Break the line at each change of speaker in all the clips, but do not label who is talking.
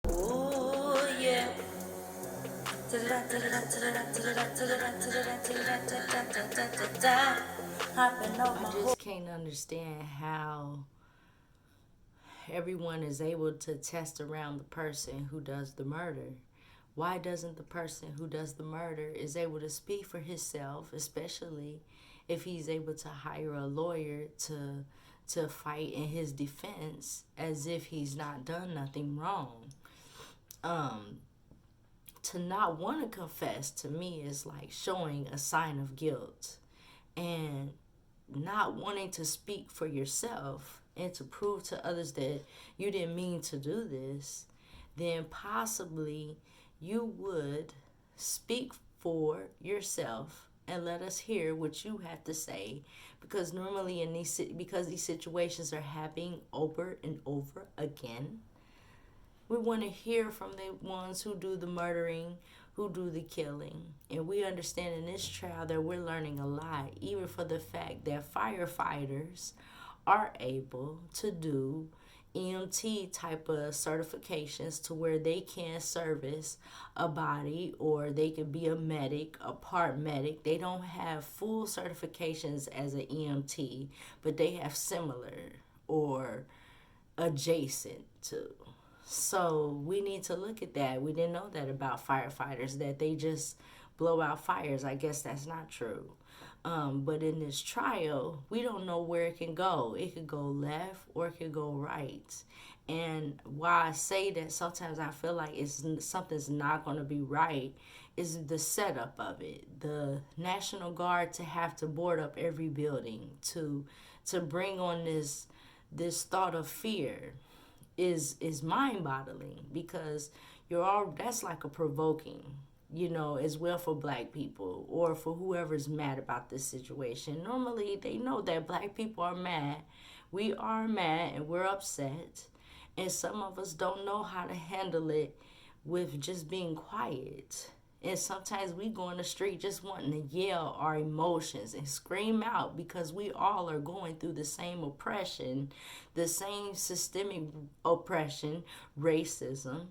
Ooh, yeah. Hopping off my
I just can't understand how everyone is able to test around the person who does the murder. Why doesn't the person who does the murder is able to speak for himself, especially if he's able to hire a lawyer to fight in his defense as if he's not done nothing wrong? Um, to not want to confess to me is like showing a sign of guilt, and not wanting to speak for yourself and to prove to others that you didn't mean to do this, then possibly you would speak for yourself and let us hear what you have to say, because normally because these situations are happening over and over again, we want to hear from the ones who do the murdering, who do the killing. And we understand in this trial that we're learning a lot, even for the fact that firefighters are able to do EMT type of certifications to where they can service a body, or they could be a medic, a part medic. They don't have full certifications as an EMT, but they have similar or adjacent to. So we need to look at that. We didn't know that about firefighters, that they just blow out fires. I guess that's not true. But in this trial, we don't know where it can go. It could go left or it could go right. And why I say that sometimes I feel like something's not going to be right is the setup of it. The National Guard to have to board up every building to bring on this thought of fear is mind-boggling, because that's like a provoking, as well for black people or for whoever's mad about this situation. Normally they know that black people are mad. We are mad and we're upset, and some of us don't know how to handle it with just being quiet. And sometimes we go on the street just wanting to yell our emotions and scream out, because we all are going through the same oppression, the same systemic oppression, racism,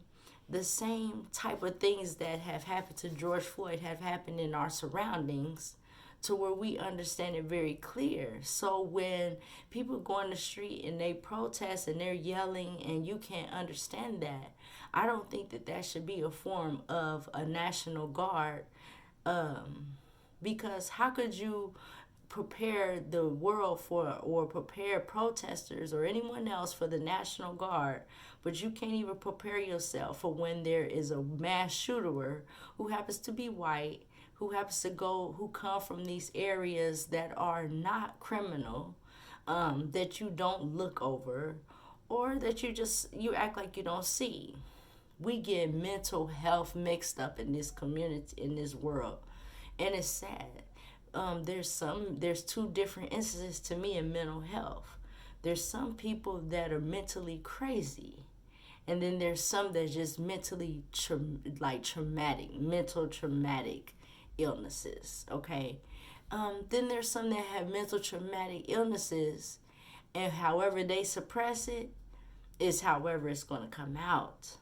the same type of things that have happened to George Floyd have happened in our surroundings, to where we understand it very clear. So when people go on the street and they protest and they're yelling and you can't understand that, I don't think that that should be a form of a National Guard. Because how could you prepare the world for, or prepare protesters or anyone else for the National Guard, but you can't even prepare yourself for when there is a mass shooter who happens to be white, who come from these areas that are not criminal, that you don't look over, or that you act like you don't see. We get mental health mixed up in this community, in this world, and it's sad. There's two different instances to me in mental health. There's some people that are mentally crazy, and then there's some that just mentally traumatic, mental traumatic illnesses. Okay. Then there's some that have mental traumatic illnesses, and however they suppress it is however it's going to come out,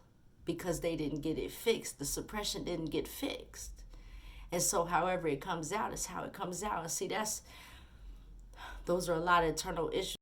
because they didn't get it fixed. The suppression didn't get fixed. And so however it comes out is how it comes out. And see, those are a lot of internal issues.